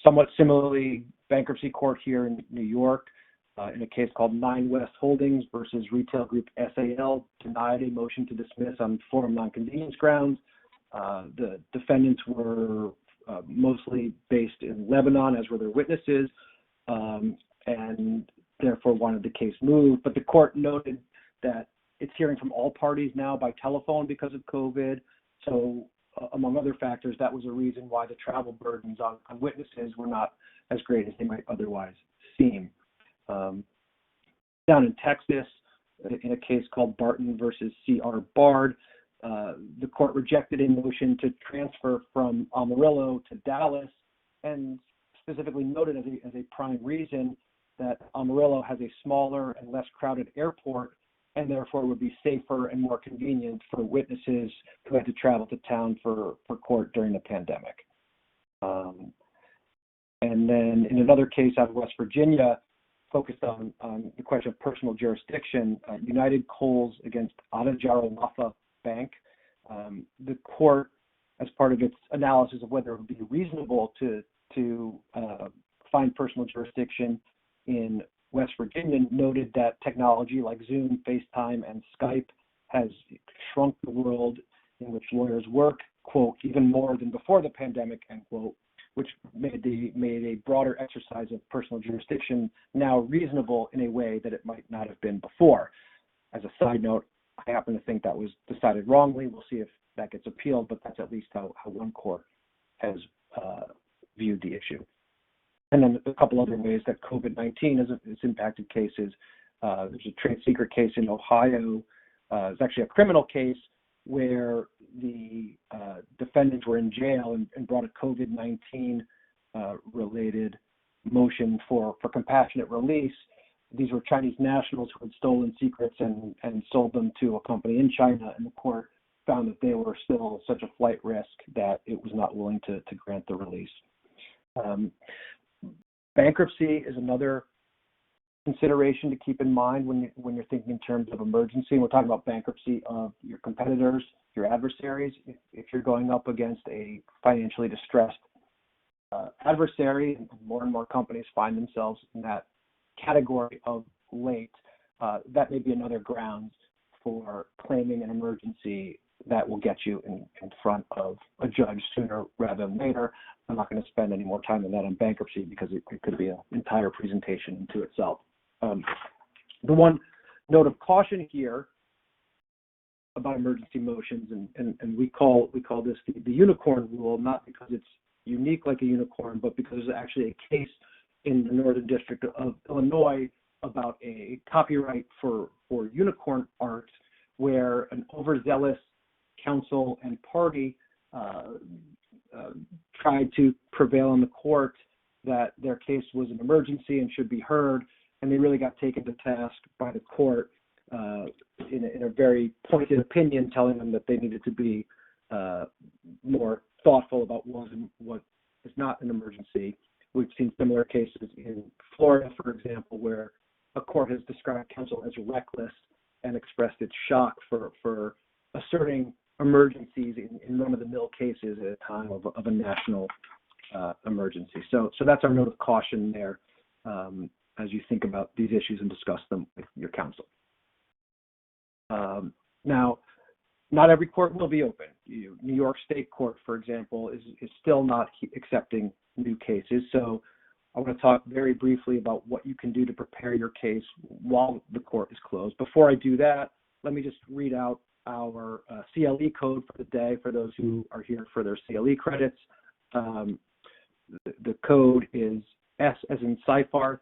Somewhat similarly, bankruptcy court here in New York, in a case called 9 West Holdings versus Retail Group SAL, denied a motion to dismiss on forum nonconvenience grounds. The defendants were mostly based in Lebanon, as were their witnesses, and therefore wanted the case moved. But the court noted that it's hearing from all parties now by telephone because of COVID. So among other factors, that was a reason why the travel burdens on witnesses were not as great as they might otherwise seem. Down in Texas, in a case called Barton versus C.R. Bard, the court rejected a motion to transfer from Amarillo to Dallas and specifically noted as a prime reason that Amarillo has a smaller and less crowded airport, and therefore would be safer and more convenient for witnesses who had to travel to town for court during the pandemic. And then in another case out of West Virginia, focused on the question of personal jurisdiction, United Coals against Adajara Bank. The court, as part of its analysis of whether it would be reasonable to find personal jurisdiction in West Virginia, noted that technology like Zoom, FaceTime, and Skype has shrunk the world in which lawyers work, quote, even more than before the pandemic, end quote, which made a broader exercise of personal jurisdiction now reasonable in a way that it might not have been before. As a side note, I happen to think that was decided wrongly. We'll see if that gets appealed, but that's at least how one court has viewed the issue. And then a couple other ways that COVID-19 has impacted cases. There's a trade secret case in Ohio. It's actually a criminal case where the defendants were in jail and brought a COVID-19 related motion for compassionate release. These were Chinese nationals who had stolen secrets and sold them to a company in China, and the court found that they were still such a flight risk that it was not willing to grant the release. Bankruptcy is another consideration to keep in mind when you're thinking in terms of emergency. And we're talking about bankruptcy of your competitors, your adversaries. If you're going up against a financially distressed adversary, and more companies find themselves in that category of late, that may be another grounds for claiming an emergency that will get you in front of a judge sooner rather than later. I'm not going to spend any more time on that on bankruptcy because it could be an entire presentation into itself. The one note of caution here about emergency motions, and we call this the unicorn rule, not because it's unique like a unicorn, but because there's actually a case in the Northern District of Illinois about a copyright for unicorn art where an overzealous counsel and party tried to prevail in the court that their case was an emergency and should be heard, and they really got taken to task by the court in a very pointed opinion, telling them that they needed to be more thoughtful about what is not an emergency. We've seen similar cases in Florida, for example, where a court has described counsel as reckless and expressed its shock for asserting emergencies in run-of-the-mill cases at a time of a national emergency. So that's our note of caution there as you think about these issues and discuss them with your counsel. Now, not every court will be open. New York State Court, for example, is still not accepting new cases. So I want to talk very briefly about what you can do to prepare your case while the court is closed. Before I do that, let me just read out our CLE code for the day for those who are here for their CLE credits. The code is S as in Seyfarth,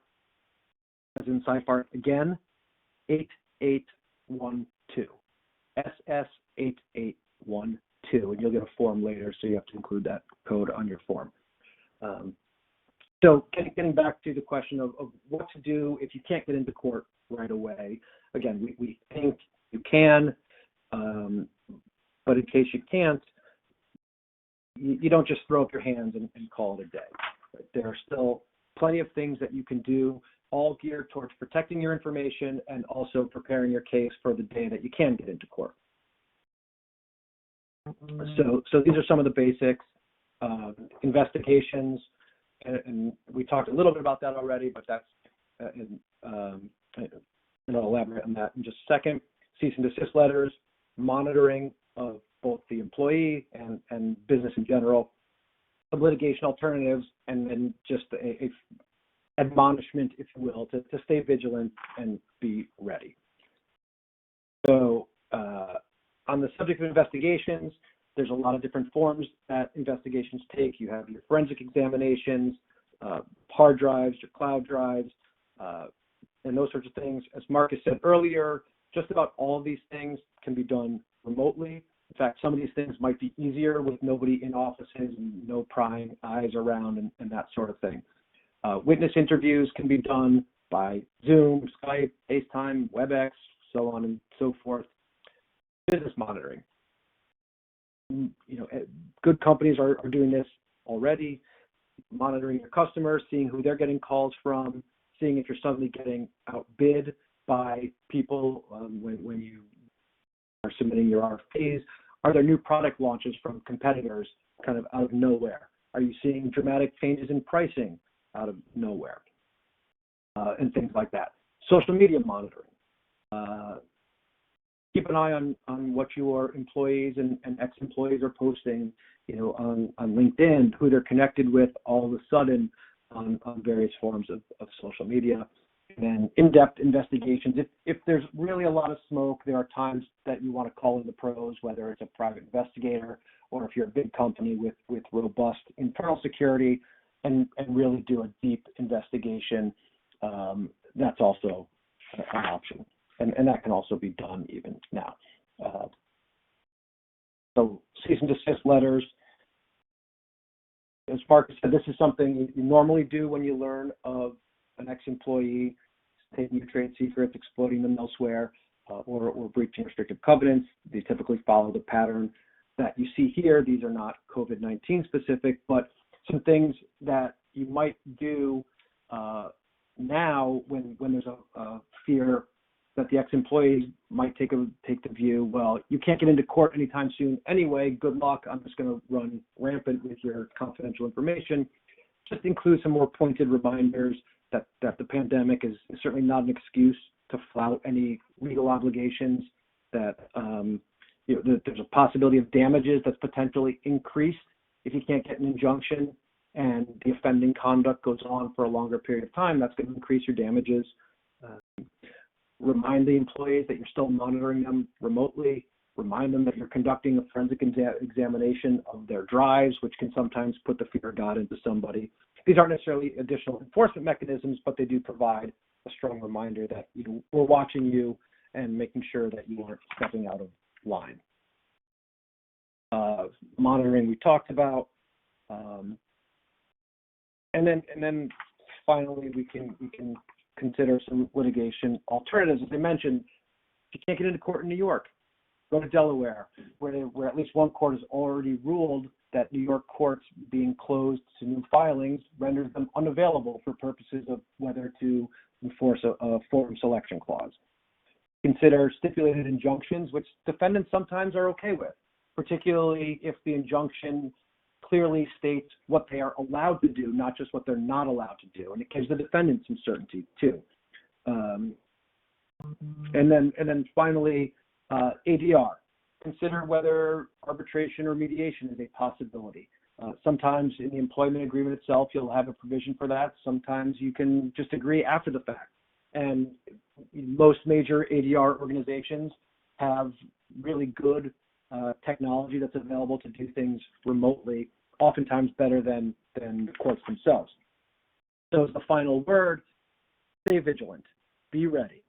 again, 8812. SS 8812, and you'll get a form later, so you have to include that code on your form. So getting back to the question of what to do if you can't get into court right away. Again, we think you can, but in case you can't, you don't just throw up your hands and call it a day. There are still plenty of things that you can do, all geared towards protecting your information and also preparing your case for the day that you can get into court. So these are some of the basics. Investigations, and we talked a little bit about that already, but that's, and I'll elaborate on that in just a second. Cease and desist letters, monitoring of both the employee and business in general, some litigation alternatives, and then just a admonishment, if you will, to stay vigilant and be ready. So on the subject of investigations, there's a lot of different forms that investigations take. You have your forensic examinations, hard drives, your cloud drives, and those sorts of things. As Marcus said earlier, just about all of these things can be done remotely. In fact, some of these things might be easier with nobody in offices and no prying eyes around and that sort of thing. Witness interviews can be done by Zoom, Skype, FaceTime, WebEx, so on and so forth. Business monitoring. Good companies are doing this already, monitoring your customers, seeing who they're getting calls from, seeing if you're suddenly getting outbid by people when you are submitting your RFPs. Are there new product launches from competitors kind of out of nowhere? Are you seeing dramatic changes in pricing out of nowhere? And things like that. Social media monitoring. Keep an eye on what your employees and ex-employees are posting, on LinkedIn, who they're connected with all of a sudden on various forms of social media. And then in-depth investigations. If there's really a lot of smoke, there are times that you want to call in the pros, whether it's a private investigator or if you're a big company with robust internal security and really do a deep investigation. That's also an option. And that can also be done even now. So cease and desist letters. As Marcus said, this is something you normally do when you learn of an ex-employee taking your trade secrets, exploiting them elsewhere, or breaching restrictive covenants. They typically follow the pattern that you see here. These are not COVID-19 specific, but some things that you might do now when there's a fear that the ex-employee might take the view, well, you can't get into court anytime soon anyway, good luck, I'm just going to run rampant with your confidential information. Just include some more pointed reminders that the pandemic is certainly not an excuse to flout any legal obligations, that there's a possibility of damages that's potentially increased if you can't get an injunction and the offending conduct goes on for a longer period of time. That's going to increase your damages. Remind the employees that you're still monitoring them remotely. Remind them that you're conducting a forensic examination of their drives, which can sometimes put the fear of God into somebody. These aren't necessarily additional enforcement mechanisms, but they do provide a strong reminder that we're watching you and making sure that you aren't stepping out of line. Monitoring we talked about, and then finally we can consider some litigation alternatives. As I mentioned, if you can't get into court in New York, go to Delaware, where at least one court has already ruled that New York courts being closed to new filings renders them unavailable for purposes of whether to enforce a forum selection clause. Consider stipulated injunctions, which defendants sometimes are okay with, particularly if the injunction clearly states what they are allowed to do, not just what they're not allowed to do, and it gives the defendant some certainty too. And then finally, ADR. Consider whether arbitration or mediation is a possibility. Sometimes in the employment agreement itself, you'll have a provision for that. Sometimes you can just agree after the fact. And most major ADR organizations have really good technology that's available to do things remotely, oftentimes better than the courts themselves. So as the final word, stay vigilant, be ready.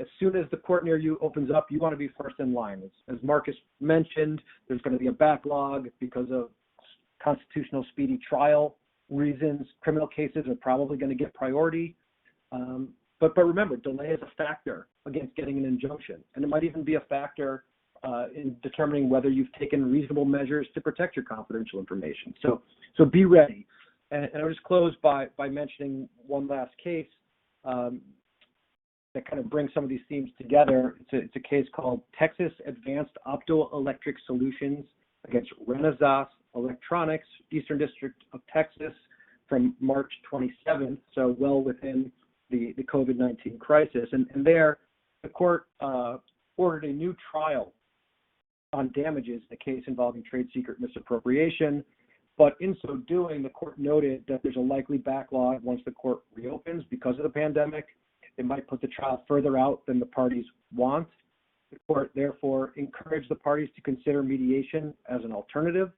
As soon as the court near you opens up, you want to be first in line. As Marcus mentioned, there's going to be a backlog because of constitutional speedy trial reasons. Criminal cases are probably going to get priority. But remember, delay is a factor against getting an injunction, and it might even be a factor in determining whether you've taken reasonable measures to protect your confidential information. So be ready. And I'll just close by mentioning one last case that kind of brings some of these themes together. It's a case called Texas Advanced Optoelectric Solutions against Renesas Electronics, Eastern District of Texas, from March 27th, so well within the COVID-19 crisis. And there, the court ordered a new trial on damages in a case involving trade secret misappropriation. But in so doing, the court noted that there's a likely backlog once the court reopens because of the pandemic. It might put the trial further out than the parties want. The court therefore encouraged the parties to consider mediation as an alternative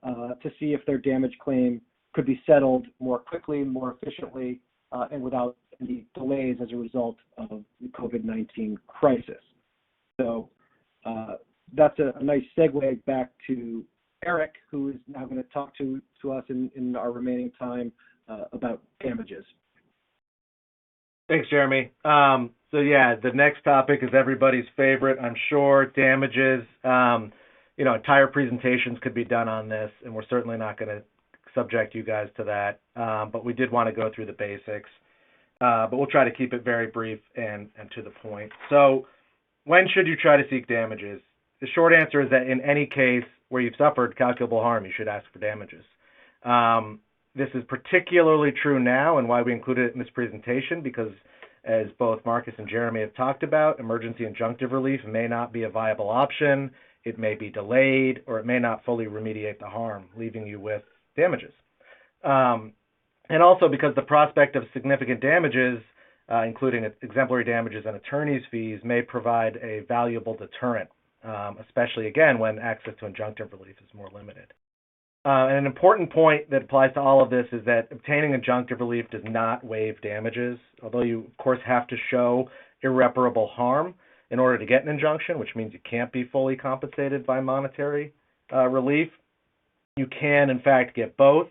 to see if their damage claim could be settled more quickly, more efficiently, and without any delays as a result of the COVID-19 crisis. So that's a nice segue back to Eric, who is now going to talk to us in our remaining time about damages. Thanks, Jeremy. So yeah, the next topic is everybody's favorite, I'm sure, damages. Entire presentations could be done on this, and we're certainly not going to subject you guys to that. But we did want to go through the basics. But we'll try to keep it very brief and to the point. So when should you try to seek damages? The short answer is that in any case where you've suffered calculable harm, you should ask for damages. This is particularly true now, and why we included it in this presentation, because as both Marcus and Jeremy have talked about, emergency injunctive relief may not be a viable option, it may be delayed, or it may not fully remediate the harm, leaving you with damages. And also because the prospect of significant damages, including exemplary damages and attorney's fees, may provide a valuable deterrent, especially, again, when access to injunctive relief is more limited. And an important point that applies to all of this is that obtaining injunctive relief does not waive damages, although you, of course, have to show irreparable harm in order to get an injunction, which means you can't be fully compensated by monetary relief. You can, in fact, get both.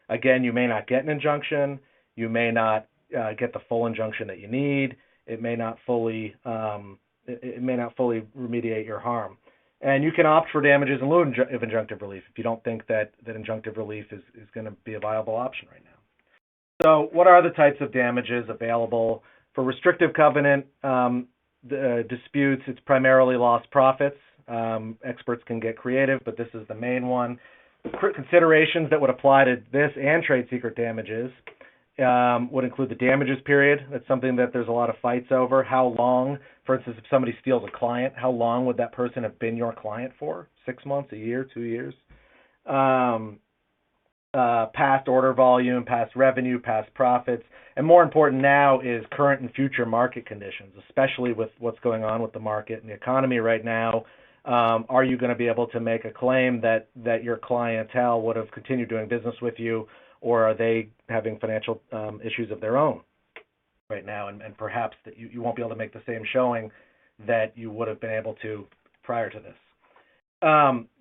Again, you may not get an injunction. You may not get the full injunction that you need. It may not fully remediate your harm. And you can opt for damages in lieu of injunctive relief if you don't think that injunctive relief is going to be a viable option right now. So what are the types of damages available? For restrictive covenant disputes, it's primarily lost profits. Experts can get creative, but this is the main one. The considerations that would apply to this and trade secret damages would include the damages period. That's something that there's a lot of fights over. How long, for instance, if somebody steals a client, how long would that person have been your client for? 6 months, a year, 2 years? Past order volume, past revenue, past profits. And more important now is current and future market conditions, especially with what's going on with the market and the economy right now. Are you going to be able to make a claim that your clientele would have continued doing business with you, or are they having financial issues of their own right now, and perhaps that you won't be able to make the same showing that you would have been able to prior to this.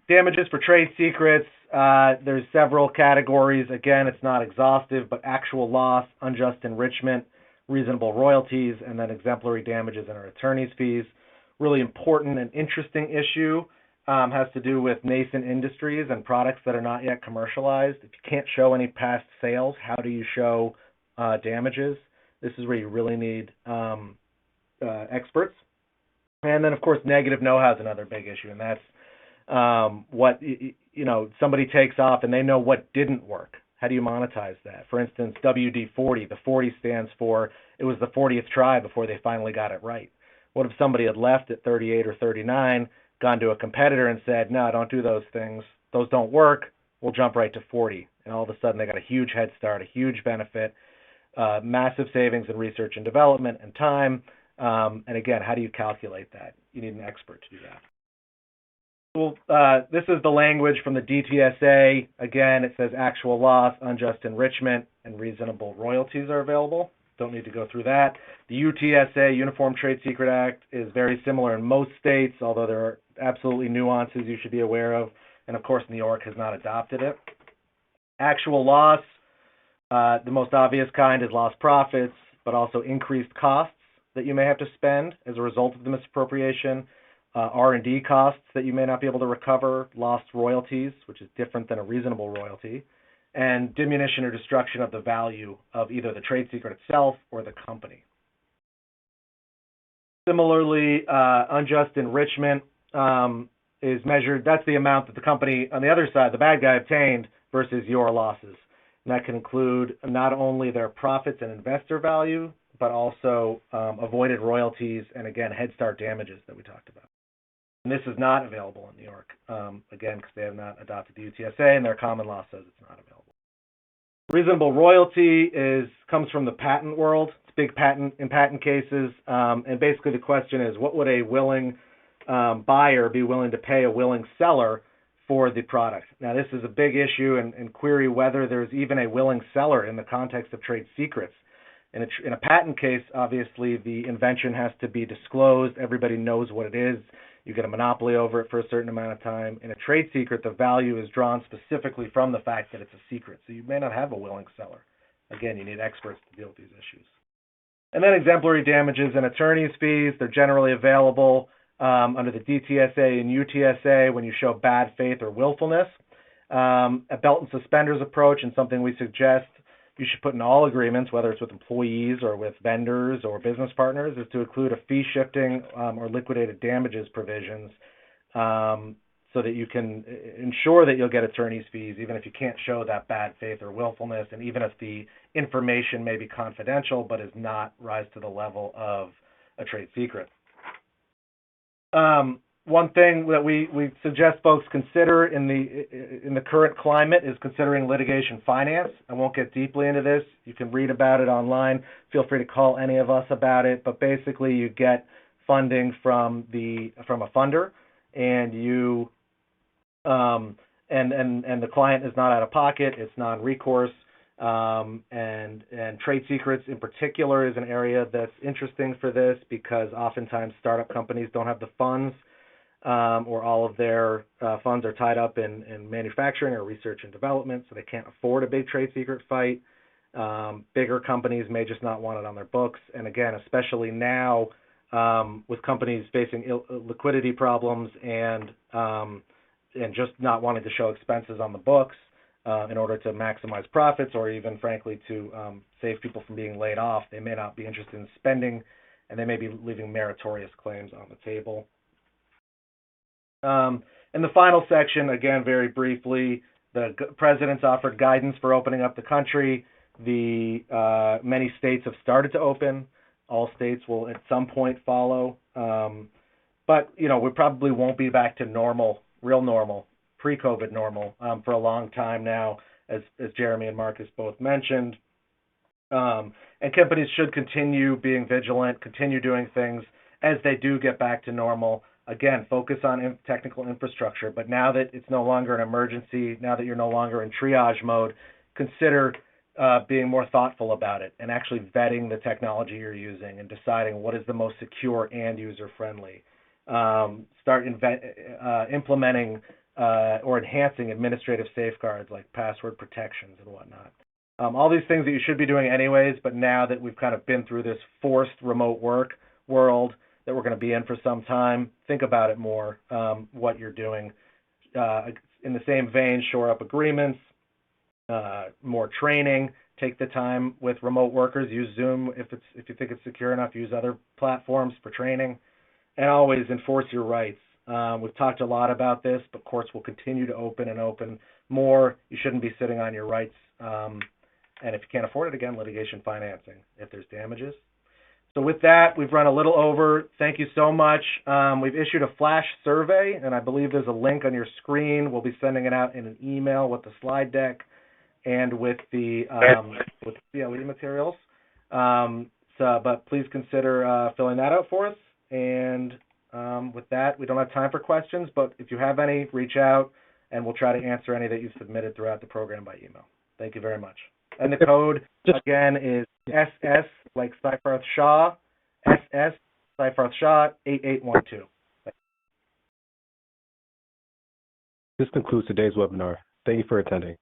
Damages for trade secrets, there's several categories. Again, it's not exhaustive, but actual loss, unjust enrichment, reasonable royalties, and then exemplary damages and our attorney's fees. Really important and interesting issue has to do with nascent industries and products that are not yet commercialized. If you can't show any past sales, how do you show damages? This is where you really need experts. And then, of course, negative know-how is another big issue, and that's what somebody takes off and they know what didn't work. How do you monetize that? For instance, WD-40, the 40 stands for it was the 40th try before they finally got it right. What if somebody had left at 38 or 39, gone to a competitor and said, no, don't do those things. Those don't work. We'll jump right to 40. And all of a sudden they got a huge head start, a huge benefit, massive savings in research and development and time. And again, how do you calculate that? You need an expert to do that. Well, this is the language from the DTSA. Again, it says actual loss, unjust enrichment, and reasonable royalties are available. Don't need to go through that. The UTSA, Uniform Trade Secret Act, is very similar in most states, although there are absolutely nuances you should be aware of. And of course, New York has not adopted it. Actual loss, the most obvious kind is lost profits, but also increased costs that you may have to spend as a result of the misappropriation, R&D costs that you may not be able to recover, lost royalties, which is different than a reasonable royalty, and diminution or destruction of the value of either the trade secret itself or the company. Similarly, unjust enrichment is measured, that's the amount that the company on the other side, the bad guy, obtained versus your losses. And that can include not only their profits and investor value, but also avoided royalties and, again, head start damages that we talked about. And this is not available in New York, again, because they have not adopted the UTSA, and their common law says it's not available. Reasonable royalty comes from the patent world. It's big in patent cases, and basically the question is, what would a willing buyer be willing to pay a willing seller for the product? Now, this is a big issue, and query whether there's even a willing seller in the context of trade secrets. In a patent case, obviously, the invention has to be disclosed. Everybody knows what it is. You get a monopoly over it for a certain amount of time. In a trade secret, the value is drawn specifically from the fact that it's a secret. So you may not have a willing seller Again, you need experts to deal with these issues. And then exemplary damages and attorney's fees, they're generally available under the DTSA and UTSA when you show bad faith or willfulness. A belt and suspenders approach, and something we suggest you should put in all agreements, whether it's with employees or with vendors or business partners, is to include a fee shifting or liquidated damages provisions so that you can ensure that you'll get attorney's fees, even if you can't show that bad faith or willfulness, and even if the information may be confidential but does not rise to the level of a trade secret. One thing that we suggest folks consider in the current climate is considering litigation finance. I won't get deeply into this. You can read about it online. Feel free to call any of us about it. But basically, you get funding from a funder, and you and the client is not out of pocket. It's non-recourse. And trade secrets in particular is an area that's interesting for this because oftentimes startup companies don't have the funds. Or all of their funds are tied up in manufacturing or research and development, so they can't afford a big trade secret fight. Bigger companies may just not want it on their books. And again, especially now with companies facing liquidity problems and just not wanting to show expenses on the books in order to maximize profits or even, frankly, to save people from being laid off, they may not be interested in spending, and they may be leaving meritorious claims on the table. In the final section, again, very briefly, the president's offered guidance for opening up the country. Many states have started to open. All states will at some point follow. But, we probably won't be back to normal, real normal, pre-COVID normal for a long time now, as Jeremy and Marcus both mentioned. And companies should continue being vigilant, continue doing things as they do get back to normal. Again, focus on technical infrastructure, but now that it's no longer an emergency, now that you're no longer in triage mode, consider being more thoughtful about it and actually vetting the technology you're using and deciding what is the most secure and user-friendly. Start implementing or enhancing administrative safeguards like password protections and whatnot. All these things that you should be doing anyways, but now that we've kind of been through this forced remote work world, that we're going to be in for some time, think about it more, what you're doing. In the same vein, shore up agreements, more training, take the time with remote workers, use Zoom if you think it's secure enough, use other platforms for training, and always enforce your rights. We've talked a lot about this, but courts will continue to open and open more. You shouldn't be sitting on your rights. And if you can't afford it, again, litigation financing if there's damages. So with that, we've run a little over. Thank you so much. We've issued a flash survey, and I believe there's a link on your screen. We'll be sending it out in an email with the slide deck and with the CLE materials. But please consider filling that out for us. And with that, we don't have time for questions, but if you have any, reach out, and we'll try to answer any that you've submitted throughout the program by email. Thank you very much. And the code, again, is SS, like Seyfarth Shaw, SS, Seyfarth Shaw, 8812. This concludes today's webinar. Thank you for attending.